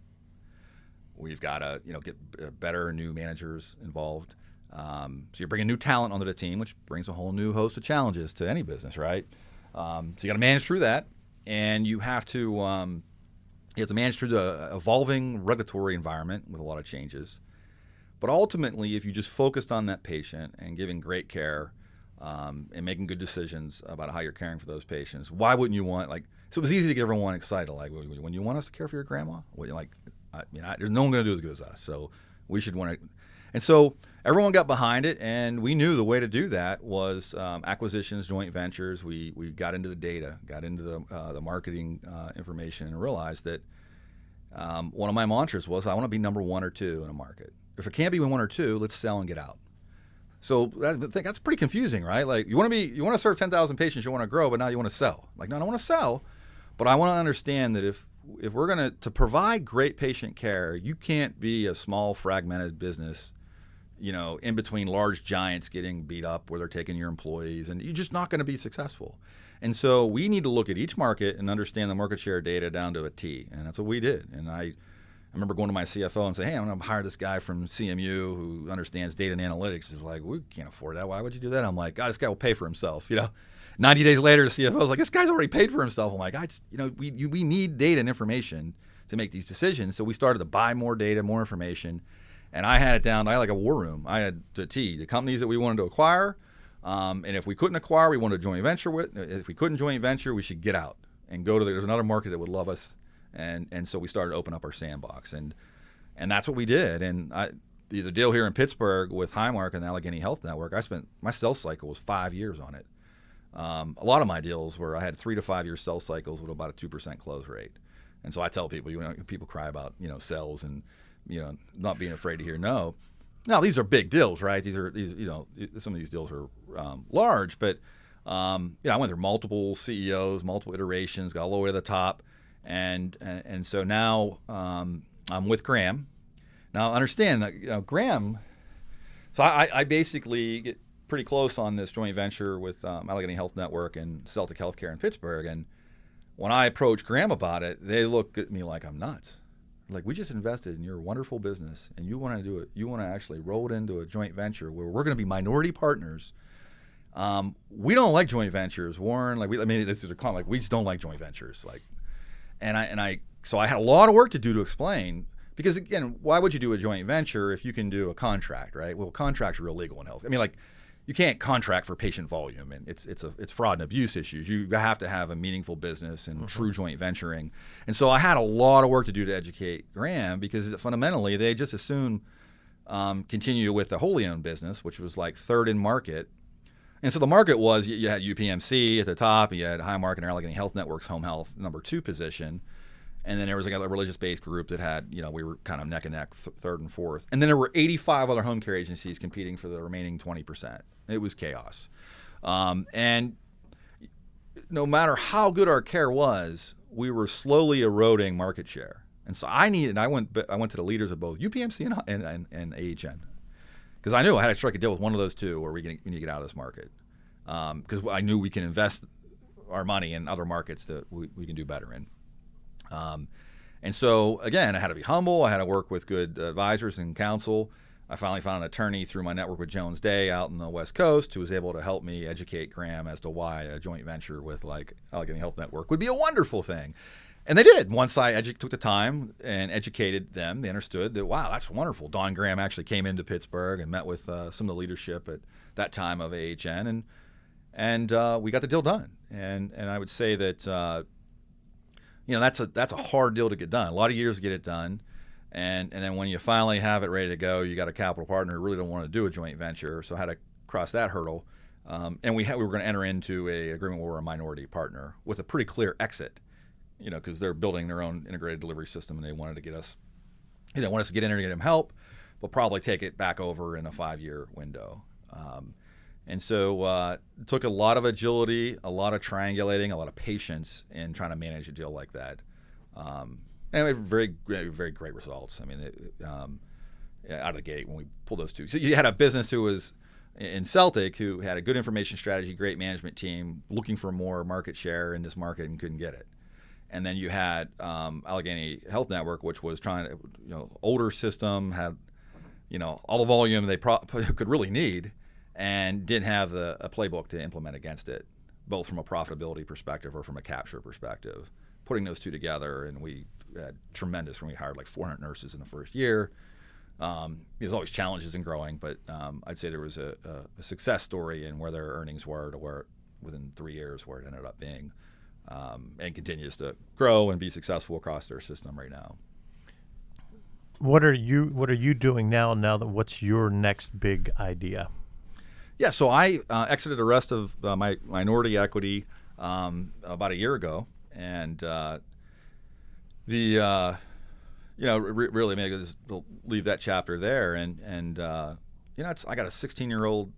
We've got to, you know, get better new managers involved. So you're bringing new talent onto the team, which brings a whole new host of challenges to any business, right? So you got to manage through that, and you have to manage through the evolving regulatory environment with a lot of changes. But ultimately, if you just focused on that patient and giving great care and making good decisions about how you're caring for those patients, why wouldn't you want, like, so it was easy to get everyone excited. Like, when you want us to care for your grandma, there's no one going to do as good as us. So we should want to. And so everyone got behind it, and we knew the way to do that was acquisitions, joint ventures. We got into the data, got into the marketing information, and realized that one of my mantras was, I want to be number 1 or 2 in a market. If it can't be 1 or 2, let's sell and get out. So that's pretty confusing, right? Like, you want to serve 10,000 patients, you want to grow, but now you want to sell. Like, no, I don't want to sell, but I want to understand that if we're going to provide great patient care, you can't be a small fragmented business, you know, in between large giants getting beat up where they're taking your employees, and you're just not going to be successful. And so we need to look at each market and understand the market share data down to a T, and that's what we did. And I remember going to my CFO and say, hey, I'm going to hire this guy from CMU who understands data and analytics. He's like, we can't afford that. Why would you do that? I'm like, God, this guy will pay for himself. You know, 90 days later, the CFO was like, this guy's already paid for himself. I'm like, we need data and information to make these decisions. So we started to buy more data, more information. And I had it down. I had like a war room. I had the companies that we wanted to acquire. And if we couldn't acquire, we wanted to joint venture with. If we couldn't joint venture, we should get out and go to there's another market that would love us. And so we started to open up our sandbox. And that's what we did. And the deal here in Pittsburgh with Highmark and the Allegheny Health Network, my sales cycle was 5 years on it. A lot of my deals were, I had 3 to 5 year sales cycles with about a 2% close rate. And so I tell people, you know, people cry about, you know, sales and, you know, not being afraid to hear no. Now, these are big deals, right? These you know, some of these deals are large, but you know, I went through multiple CEOs, multiple iterations, got all the way to the top, and so now I'm with Graham. Now, understand that, you know, Graham. So I basically get pretty close on this joint venture with Allegheny Health Network and Celtic Healthcare in Pittsburgh, and when I approach Graham about it, they look at me like I'm nuts. Like, we just invested in your wonderful business, and you want to do it. You want to actually roll it into a joint venture where we're going to be minority partners. We don't like joint ventures, Warren. Like, this is a comment. Like, we just don't like joint ventures. Like, so I had a lot of work to do to explain, because again, why would you do a joint venture if you can do a contract, right? Well, contracts are illegal in health. I mean, like, you can't contract for patient volume, and it's fraud and abuse issues. You have to have a meaningful business and true joint venturing. And so I had a lot of work to do to educate Graham, because fundamentally they just as soon continue with the wholly owned business, which was like third in market. And so the market was, you had UPMC at the top, you had High Market and Allegheny Health Network's home health number 2 position. And then there was like a religious-based group that had, we were kind of neck and neck, third and fourth. And then there were 85 other home care agencies competing for the remaining 20%. It was chaos. And no matter how good our care was, we were slowly eroding market share. And so I went to the leaders of both UPMC and AHN, because I knew I had to strike a deal with one of those two, or we need to get out of this market. Because I knew we can invest our money in other markets that we can do better in. And so, again, I had to be humble. I had to work with good advisors and counsel. I finally found an attorney through my network with Jones Day out in the West Coast who was able to help me educate Graham as to why a joint venture with like Allegheny Health Network would be a wonderful thing. And they did. Once I took the time and educated them, they understood that, wow, that's wonderful. Don Graham actually came into Pittsburgh and met with some of the leadership at that time of AHN, and we got the deal done. And I would say that that's a hard deal to get done. A lot of years to get it done, and then when you finally have it ready to go, you got a capital partner who really don't want to do a joint venture, so I had to cross that hurdle. And we were going to enter into an agreement where we're a minority partner with a pretty clear exit. Because they're building their own integrated delivery system, and they wanted to get us, want us to get in there to get them help, but probably take it back over in a 5-year window. And so it took a lot of agility, a lot of triangulating, a lot of patience in trying to manage a deal like that. And we had very, very great results. I mean, out of the gate when we pulled those two. So you had a business who was in Celtic who had a good information strategy, great management team, looking for more market share in this market and couldn't get it. And then you had Allegheny Health Network, which was trying to, older system, had, all the volume they could really need, and didn't have a playbook to implement against it, both from a profitability perspective or from a capture perspective. Putting those two together, and we had tremendous, when we hired like 400 nurses in the first year. There's always challenges in growing, but I'd say there was a success story in where their earnings were to where within 3 years where it ended up being. And continues to grow and be successful across their system right now. What are you doing now? What's your next big idea? Yeah, so I exited the rest of my minority equity about a year ago, and really maybe just leave that chapter there. And I got a 16-year-old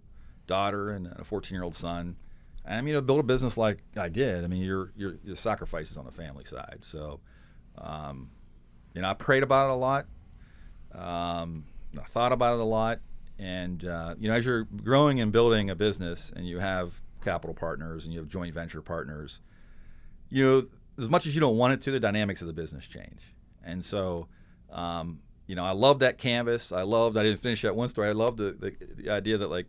daughter and a 14-year-old son. And build a business like I did. Your sacrifices on the family side. So, I prayed about it a lot. I thought about it a lot. And as you're growing and building a business, and you have capital partners and you have joint venture partners, as much as you don't want it to, the dynamics of the business change. And so, I loved that canvas. I didn't finish that one story. I loved the idea that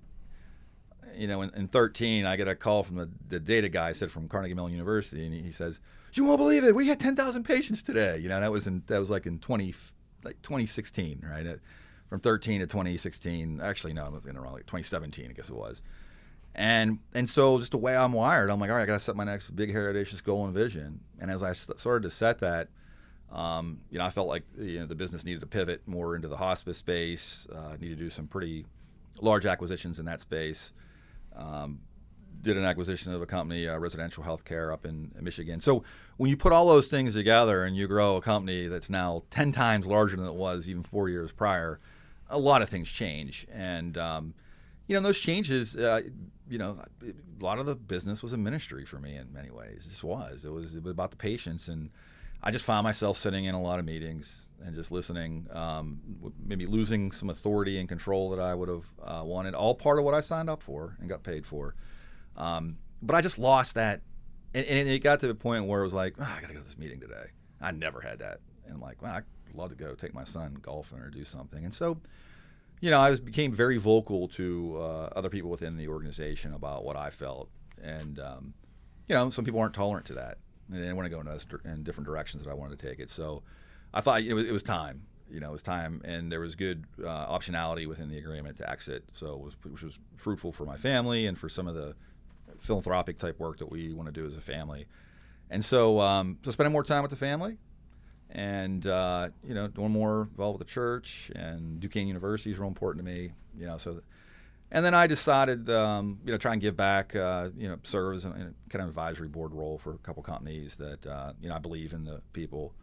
in 13, I get a call from the data guy, from Carnegie Mellon University, and he says, "You won't believe it. We had 10,000 patients today." That was in 2016, right? From 13 to 2016. Actually, no, I'm getting it wrong. 2017, I guess it was. And so just the way I'm wired, I'm like, all right, I got to set my next big audacious goal and vision. And as I started to set that, I felt like the business needed to pivot more into the hospice space. Needed to do some pretty large acquisitions in that space. Did an acquisition of a company, residential healthcare up in Michigan. So when you put all those things together and you grow a company that's now 10 times larger than it was even 4 years prior, a lot of things change. And, those changes, a lot of the business was a ministry for me in many ways. It was about the patients. And I just found myself sitting in a lot of meetings and just listening, maybe losing some authority and control that I would have wanted, all part of what I signed up for and got paid for. But I just lost that. And it got to the point where it was like, I got to go to this meeting today. I never had that. And I'm like, I'd love to go take my son golfing or do something. And so, I became very vocal to other people within the organization about what I felt. And, some people aren't tolerant to that. And they didn't want to go in different directions that I wanted to take it. So I thought it was time. it was time, and there was good optionality within the agreement to exit. So which was fruitful for my family and for some of the philanthropic type work that we want to do as a family. And so, spending more time with the family, and doing more involved with the church, and Duquesne University is real important to me. And then I decided, try and give back, serve as a kind of advisory board role for a couple companies that, I believe in the people.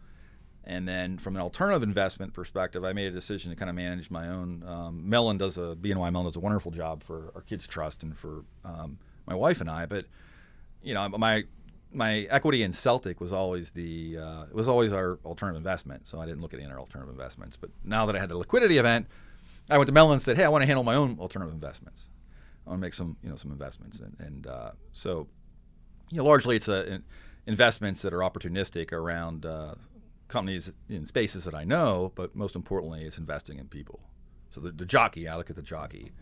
And then from an alternative investment perspective, I made a decision to kind of manage my own. BNY Mellon does a wonderful job for our kids' trust and for my wife and I. But, my equity in Celtic was always our alternative investment. So I didn't look at any other alternative investments. But now that I had the liquidity event, I went to Mellon and said, hey, I want to handle my own alternative investments. I want to make some investments. So largely it's investments that are opportunistic around companies in spaces that I know, but most importantly, it's investing in people. So the jockey, I look at the jockey.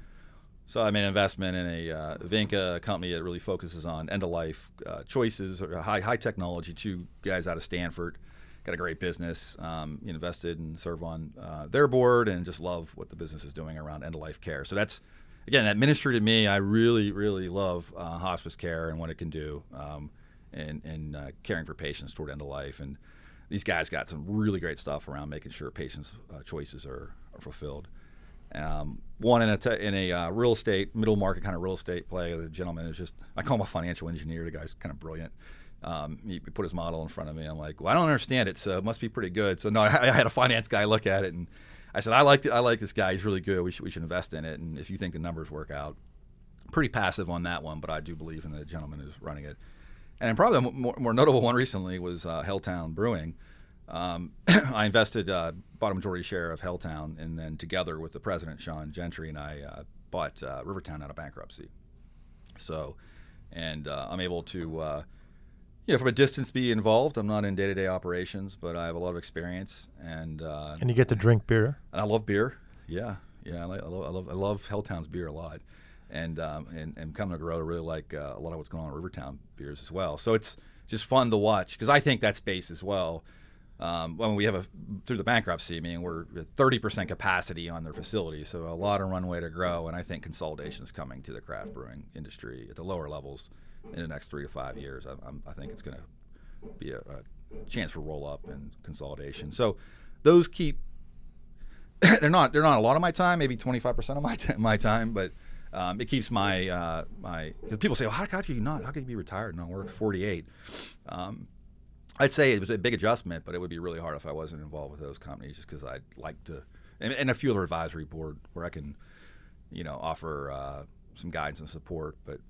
So I made an investment in a Vinca company that really focuses on end-of-life choices, or high technology. Two guys out of Stanford, got a great business, invested and serve on their board, and just love what the business is doing around end-of-life care. So that's, again, that ministry to me. I really, really love hospice care and what it can do in caring for patients toward end-of-life. And these guys got some really great stuff around making sure patients' choices are fulfilled. One in a real estate, middle market kind of real estate play. The gentleman is just, I call him a financial engineer. The guy's kind of brilliant. He put his model in front of me. I'm like, well, I don't understand it, so it must be pretty good. So no, I had a finance guy look at it, and I said, I like this guy. He's really good. We should invest in it. And if you think the numbers work out, pretty passive on that one, but I do believe in the gentleman who's running it. And probably the more notable one recently was Helltown Brewing. I invested, bought a majority share of Helltown, and then together with the president, Sean Gentry, and I bought Rivertown out of bankruptcy. So, and I'm able to, from a distance be involved. I'm not in day-to-day operations, but I have a lot of experience. And you get to drink beer? And I love beer. Yeah. I love Helltown's beer a lot. And coming to grow to really like a lot of what's going on in Rivertown beers as well. So it's just fun to watch, because I think that space as well. When we have through the bankruptcy, we're at 30% capacity on their facility, so a lot of runway to grow. And I think consolidation is coming to the craft brewing industry at the lower levels in the next 3 to 5 years. I think it's going to be a chance for roll up and consolidation. So those keep they're not a lot of my time, maybe 25% of my time, but it keeps my because people say, well, how could you be retired and not work 48? I'd say it was a big adjustment, but it would be really hard if I wasn't involved with those companies, just because I'd like to, and a few other advisory board where I can, offer some guidance and support. But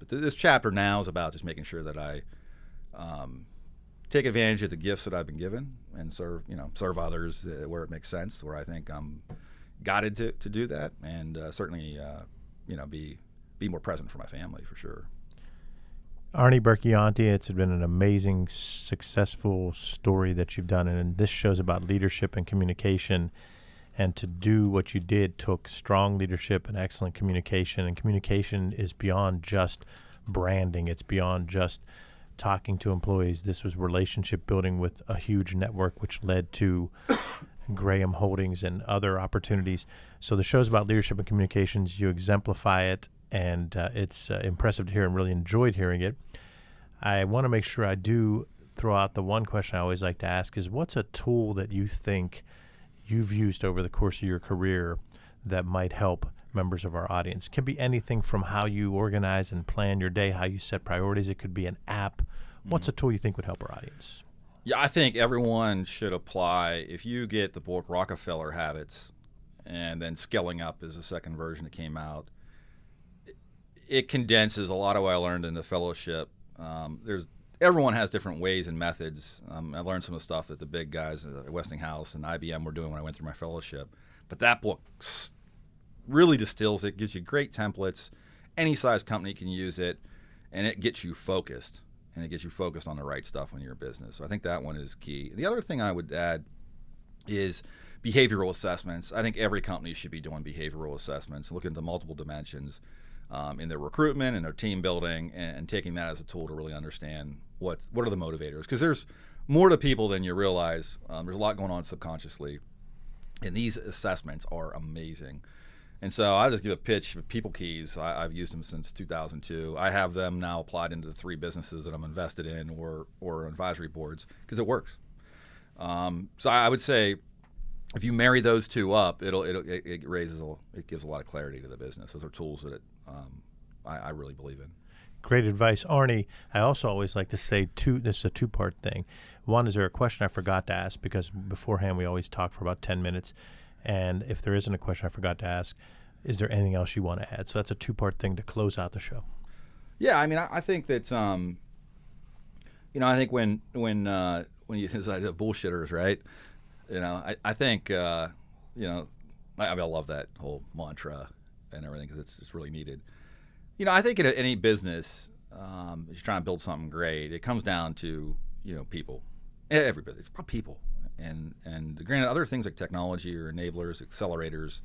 this chapter now is about just making sure that I take advantage of the gifts that I've been given and serve others where it makes sense, where I think I'm guided to do that, and certainly be more present for my family for sure. Arnie Burchianti, it's been an amazing, successful story that you've done, and this show's about leadership and communication. And to do what you did took strong leadership and excellent communication. And communication is beyond just branding. It's beyond just talking to employees. This was relationship building with a huge network, which led to Graham Holdings and other opportunities. So the show's about leadership and communications. You exemplify it, and it's impressive to hear, and really enjoyed hearing it. I want to make sure I do throw out the one question I always like to ask is, what's a tool that you think you've used over the course of your career that might help members of our audience? It can be anything from how you organize and plan your day, how you set priorities. It could be an app. What's a tool you think would help our audience? Yeah, I think everyone should apply. If you get the book Rockefeller Habits, and then Scaling Up is the second version that came out, it condenses a lot of what I learned in the fellowship. Everyone has different ways and methods. I learned some of the stuff that the big guys at Westinghouse and IBM were doing when I went through my fellowship. But that book really distills it, gives you great templates. Any size company can use it, and it gets you focused. And it gets you focused on the right stuff when you're in business. So I think that one is key. The other thing I would add is behavioral assessments. I think every company should be doing behavioral assessments, looking into multiple dimensions in their recruitment and their team building, and taking that as a tool to really understand what are the motivators. Because there's more to people than you realize. There's a lot going on subconsciously, and these assessments are amazing. And so I'll just give a pitch. People Keys, I've used them since 2002. I have them now applied into the 3 businesses that I'm invested in or advisory boards because it works. So I would say if you marry those 2 up, it gives a lot of clarity to the business. Those are tools that I really believe in. Great advice. Arnie, I also always like to say this is a 2-part thing. One, is there a question I forgot to ask? Because beforehand we always talk for about 10 minutes. And if there isn't a question I forgot to ask, is there anything else you want to add? So that's a 2-part thing to close out the show. Yeah, I mean, I think that, I think when you decide the bullshitters, right? I think, I love that whole mantra and everything because it's really needed. I think in any business, if you're trying to build something great, it comes down to, people. Every business, it's about people. And granted, other things like technology or enablers, accelerators,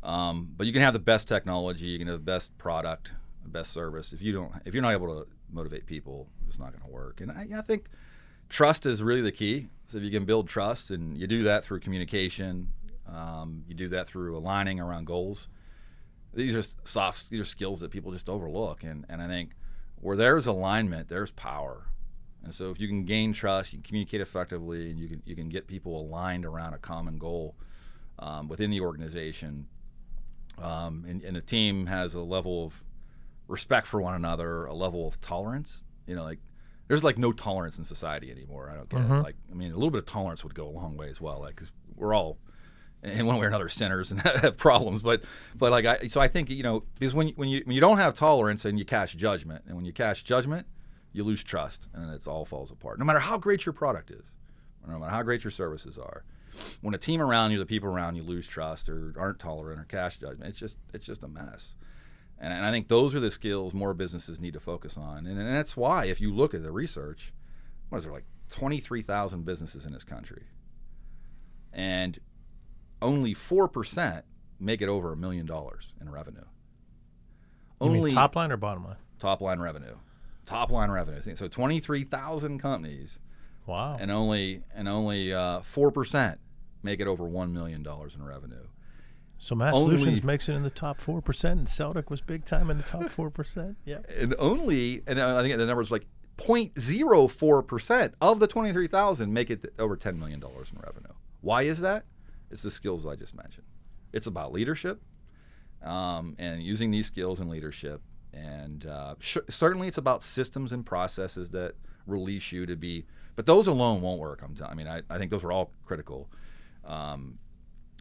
but you can have the best technology, you can have the best product, the best service. If you're not able to motivate people, it's not going to work. And I think trust is really the key. So if you can build trust, and you do that through communication, you do that through aligning around goals. These are skills that people just overlook. And I think where there's alignment, there's power. And so if you can gain trust, you can communicate effectively, and you can get people aligned around a common goal within the organization, and the team has a level of respect for one another, a level of tolerance. There's no tolerance in society anymore. I don't get it. A little bit of tolerance would go a long way as well. Because we're all, in one way or another, sinners and have problems. But I think because when you don't have tolerance, and you cast judgment, and when you cast judgment, you lose trust, and it all falls apart. No matter how great your product is, no matter how great your services are, when a team around you, the people around you, lose trust or aren't tolerant or cast judgment, it's just a mess. And I think those are the skills more businesses need to focus on. And that's why, if you look at the research, what is there, 23,000 businesses in this country, and only 4% make it over $1 million in revenue. You mean top line or bottom line? Top line revenue. Top line revenue. So 23,000 companies. Wow. And only 4% make it over $1 million in revenue. So Massolutions makes it in the top 4%, and Celtic was big time in the top 4%. Yeah. And I think the number is 0.04% of the 23,000 make it over $10 million in revenue. Why is that? It's the skills I just mentioned. It's about leadership, and using these skills in leadership. And certainly it's about systems and processes that release you to be, but those alone won't work. I think those are all critical. And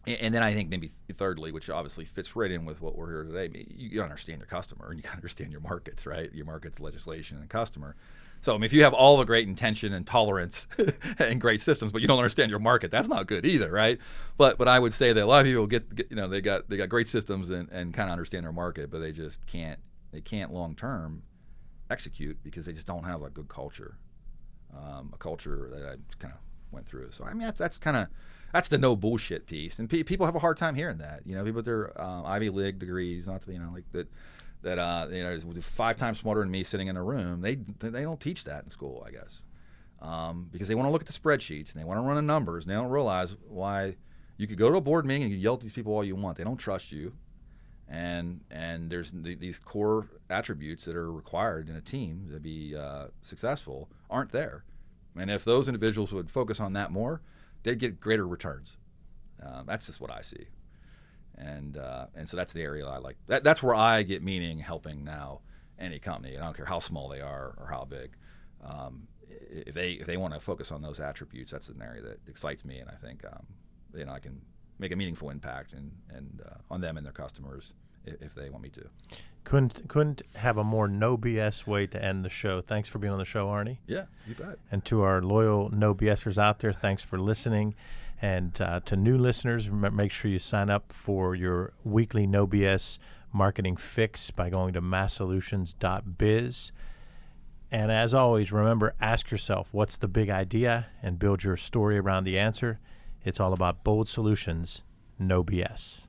then I think maybe thirdly, which obviously fits right in with what we're here today, you understand your customer, and you gotta understand your markets, right? Your markets, legislation, and customer. So if you have all the great intention and tolerance and great systems, but you don't understand your market, that's not good either, right? But I would say that a lot of people they got great systems and kind of understand their market, but they just can't long term execute because they just don't have a good culture, a culture that I kind of went through. So that's the no bullshit piece, and people have a hard time hearing that. People with their Ivy League degrees, not to that 5 times smarter than me sitting in a room. They don't teach that in school, I guess, because they want to look at the spreadsheets and they want to run the numbers, and they don't realize why you could go to a board meeting and you yell at these people all you want. They don't trust you, and there's these core attributes that are required in a team to be successful aren't there. And if those individuals would focus on that more, they'd get greater returns. That's just what I see. And so that's the area I like. That's where I get meaning helping now any company. I don't care how small they are or how big. If they want to focus on those attributes, that's an area that excites me, and I think I can make a meaningful impact and on them and their customers if they want me to. Couldn't have a more no BS way to end the show. Thanks for being on the show, Arnie. Yeah, you bet. And to our loyal no BSers out there, thanks for listening. And to new listeners, make sure you sign up for your weekly no BS marketing fix by going to massolutions.biz. And as always, remember, ask yourself, what's the big idea, and build your story around the answer. It's all about bold solutions, no BS.